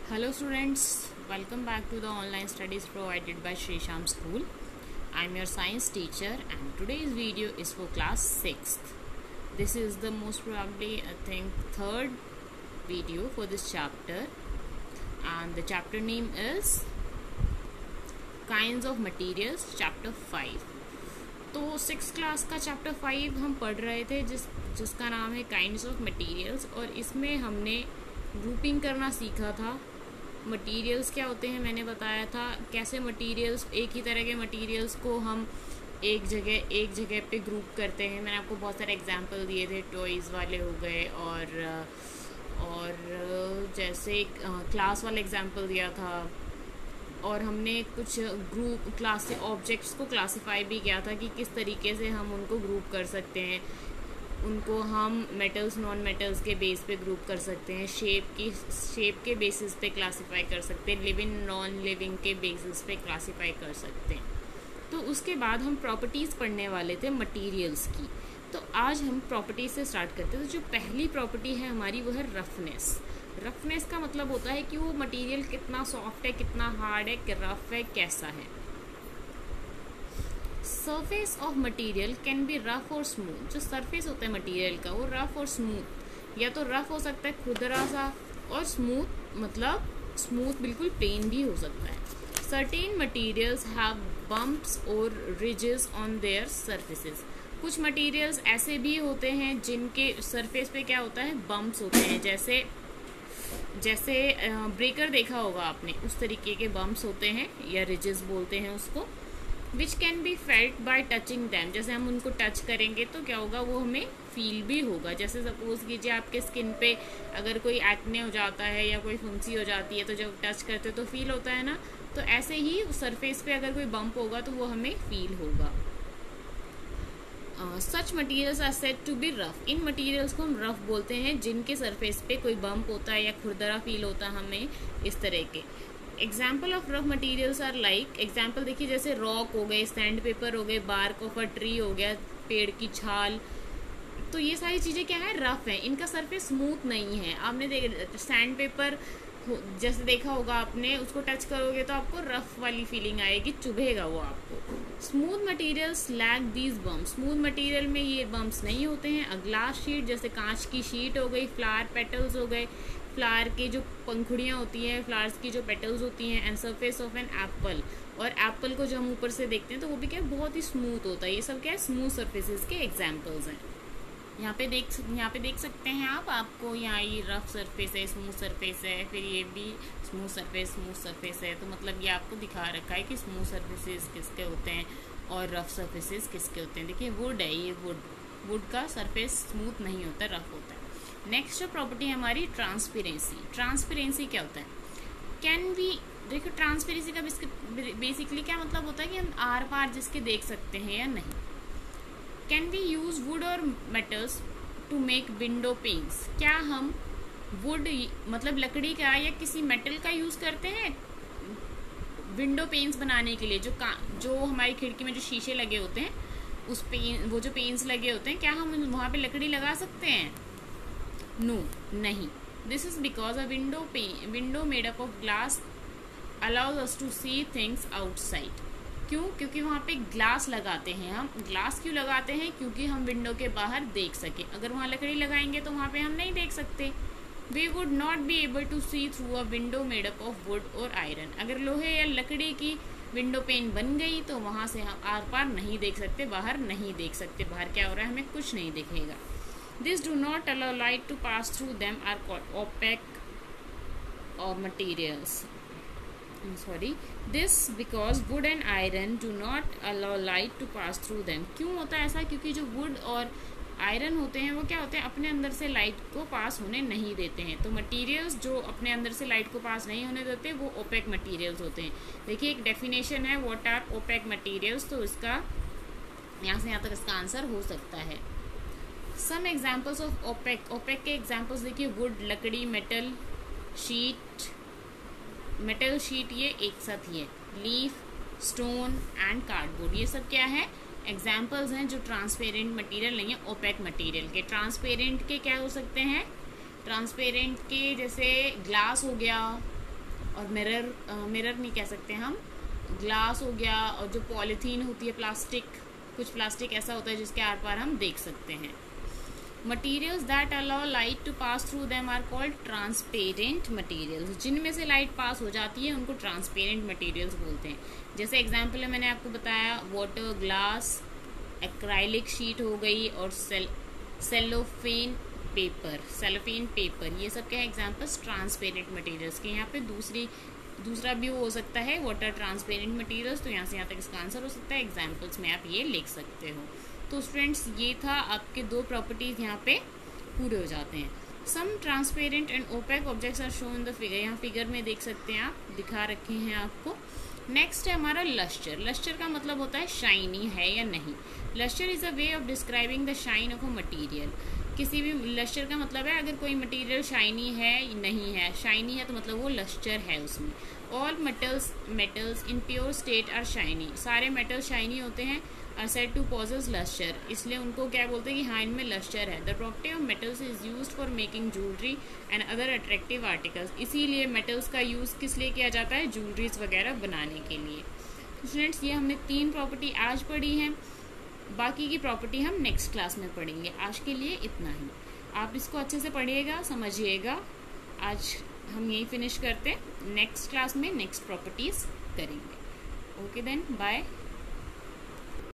Hello students, welcome back to the online studies provided by Sri Sham School. I am your science teacher and today's video is for class 6th. This is the most probably I think third video for this chapter and the chapter name is Kinds of Materials chapter 5. तो 6th class का chapter 5 हम पढ़ रहे थे जिसका नाम है kinds of materials और इसमें हमने ग्रुपिंग करना सीखा था। मटेरियल्स क्या होते हैं मैंने बताया था, कैसे मटेरियल्स एक ही तरह के मटेरियल्स को हम एक जगह पे ग्रुप करते हैं। मैंने आपको बहुत सारे एग्जांपल दिए थे, टॉयज़ वाले हो गए और जैसे क्लास वाला एग्जांपल दिया था और हमने कुछ ग्रुप क्लास से ऑब्जेक्ट्स को क्लासिफाई भी किया था कि किस तरीके से हम उनको ग्रुप कर सकते हैं। उनको हम मेटल्स नॉन मेटल्स के बेस पे ग्रुप कर सकते हैं, शेप के बेसिस पे क्लासिफाई कर सकते हैं, लिविंग नॉन लिविंग के बेसिस पे क्लासिफाई कर सकते हैं। तो उसके बाद हम प्रॉपर्टीज़ पढ़ने वाले थे मटेरियल्स की। तो आज हम प्रॉपर्टीज से स्टार्ट करते हैं। तो जो पहली प्रॉपर्टी है हमारी वो है रफनेस। रफनेस का मतलब होता है कि वो मटेरियल कितना सॉफ्ट है, कितना हार्ड है, रफ है, कैसा है। Surface of material can be rough और स्मूथ। जो सरफेस होता है मटेरियल का वो रफ और स्मूथ, या तो रफ हो सकता है खुरदरा सा, और स्मूथ मतलब स्मूथ बिल्कुल प्लेन भी हो सकता है। सर्टेन मटेरियल्स हैव बम्प्स और रिजेस ऑन देयर सरफेसेस। कुछ मटेरियल्स ऐसे भी होते हैं जिनके सरफेस पे क्या होता है, बम्प्स होते हैं। जैसे ब्रेकर देखा होगा आपने, उस तरीके के बम्प्स होते हैं या रिजेस बोलते हैं उसको। Which can be felt by touching them. जैसे हम उनको टच करेंगे तो क्या होगा, वो हमें फील भी होगा। जैसे सपोज कीजिए आपके स्किन पे अगर कोई एक्ने हो जाता है या कोई फुंसी हो जाती है तो जब टच करते हो तो फील होता है ना। तो ऐसे ही सरफेस पे अगर कोई बम्प होगा तो वो हमें फील होगा। Such materials are said to be rough. इन मटीरियल्स को हम रफ बोलते हैं जिनके सरफेस पे कोई बम्प होता है या खुरदरा फील होता है हमें, इस तरह के। Example of rough materials are like, example देखिए जैसे रॉक हो गए, सैंड पेपर हो गए, बार्क ऑफ अ ट्री हो गया, पेड़ की छाल। तो ये सारी चीज़ें क्या है, रफ है। इनका सरफेस स्मूथ नहीं है। आपने सैंड पेपर जैसे देखा होगा आपने, उसको टच करोगे तो आपको रफ वाली फीलिंग आएगी, चुभेगा वो आपको। Smooth materials lack these bumps. Smooth material में ये बम्प्स नहीं होते हैं। अ ग्लास शीट, जैसे कांच की शीट हो गई, फ्लावर पेटल्स हो गए, फ्लावर की जो पंखुड़ियाँ होती हैं, फ्लावर्स की जो पेटल्स होती हैं, and surface of an apple. और एप्पल को जब हम ऊपर से देखते हैं तो वो भी क्या बहुत ही स्मूथ होता है। ये सब क्या है, स्मूथ सरफेसेस के एग्जाम्पल्स हैं। यहाँ पे देख सकते हैं आपको यहाँ ये रफ सरफेस है, स्मूथ सरफेस है, फिर ये भी स्मूथ सरफेस है। तो मतलब ये आपको दिखा रखा है कि स्मूथ सरफेसेस किसके होते हैं और रफ सरफेसेस किसके होते हैं। देखिए वुड है, ये वुड का सरफेस स्मूथ नहीं होता, रफ होता है। नेक्स्ट प्रॉपर्टी है हमारी ट्रांसपेरेंसी। ट्रांसपेरेंसी क्या होता है, कैन बी, देखो ट्रांसपेरेंसी का बेसिकली क्या मतलब होता है कि हम आर पार जिसके देख सकते हैं या नहीं। कैन वी यूज वुड और metals to make window panes. क्या हम वुड मतलब लकड़ी का या किसी मेटल का यूज करते हैं विंडो पेन्स बनाने के लिए। जो हमारी खिड़की में जो शीशे लगे होते हैं, वो जो पेन्स लगे होते हैं, क्या हम वहाँ पे लकड़ी लगा सकते हैं? नो, नहीं। This is because a window made up of glass allows us to see things outside. क्यों? क्योंकि वहाँ पे ग्लास लगाते हैं। हम ग्लास क्यों लगाते हैं? क्योंकि हम विंडो के बाहर देख सके। अगर वहाँ लकड़ी लगाएंगे तो वहाँ पे हम नहीं देख सकते। We would not be able to see through a window made up of wood और आयरन। अगर लोहे या लकड़ी की विंडो पेन बन गई तो वहाँ से हम आर पार नहीं देख सकते, बाहर नहीं देख सकते। बाहर क्या हो रहा है हमें कुछ नहीं दिखेगा। This do not allow light to pass through them are called opaque और materials. This because wood and iron do not allow light to pass through them. क्यों होता है ऐसा? क्योंकि जो वुड और आयरन होते हैं वो क्या होते हैं, अपने अंदर से लाइट को पास होने नहीं देते हैं। तो मटेरियल्स जो अपने अंदर से लाइट को पास नहीं होने देते वो ओपेक मटेरियल्स होते हैं। देखिए एक डेफिनेशन है, व्हाट आर ओपेक मटेरियल्स। तो इसका यहाँ से यहाँ तक इसका आंसर हो सकता है। Some examples of opaque. Opaque के एग्जाम्पल्स देखिए, वुड लकड़ी, मेटल शीट ये एक साथ ही है, लीफ, स्टोन एंड कार्डबोर्ड, ये सब क्या है, एग्जाम्पल्स हैं जो ट्रांसपेरेंट मटेरियल नहीं है, ओपेक मटेरियल के। ट्रांसपेरेंट के क्या हो सकते हैं, ट्रांसपेरेंट के जैसे ग्लास हो गया, और मिरर नहीं कह सकते हम, ग्लास हो गया, और जो पॉलीथीन होती है प्लास्टिक, कुछ प्लास्टिक ऐसा होता है जिसके आर पार हम देख सकते हैं। Materials that allow light to pass through them are called transparent materials. जिनमें से लाइट पास हो जाती है उनको ट्रांसपेरेंट मटीरियल्स बोलते हैं। जैसे एग्जांपल है मैंने आपको बताया, वाटर, ग्लास, एक्राइलिक शीट हो गई, और सेलोफेन पेपर, ये सब क्या है एग्जाम्पल्स ट्रांसपेरेंट मटीरियल्स के। यहाँ पे दूसरा भी हो सकता है वाटर ट्रांसपेरेंट मटीरियल्स, तो यहाँ से यहाँ तक इसका आंसर हो सकता है, एग्जाम्पल्स में आप ये लिख सकते हो। तो स्टूडेंट्स ये था आपके 2 प्रॉपर्टीज यहाँ पे पूरे हो जाते हैं। Some transparent and opaque objects are shown in the figure, यहाँ फिगर में देख सकते हैं आप, दिखा रखे हैं आपको। नेक्स्ट है हमारा लस्टर। लस्टर का मतलब होता है शाइनी है या नहीं। Lustre is a way of describing the shine of a material. किसी भी लस्टर का मतलब है अगर कोई मटेरियल शाइनी है नहीं है, शाइनी है तो मतलब वो लस्टर है उसमें। All metals in pure state are shiny. सारे मेटल शाइनी होते हैं, are said to possess lustre, इसलिए उनको क्या बोलते हैं कि हाँ इनमें लस्टर है। The property of metals is used for making jewellery and other attractive articles. इसीलिए मेटल्स का यूज़ किस लिए किया जाता है, ज्वेलरीज वगैरह बनाने के लिए। तो स्टूडेंट्स ये हमने 3 प्रॉपर्टी आज पढ़ी हैं, बाकी की प्रॉपर्टी हम नेक्स्ट क्लास में पढ़ेंगे। आज के लिए इतना ही, आप इसको अच्छे से पढ़िएगा, समझिएगा। आज हम यही फिनिश करते हैं, नेक्स्ट क्लास में नेक्स्ट प्रॉपर्टीज करेंगे। Okay then, bye.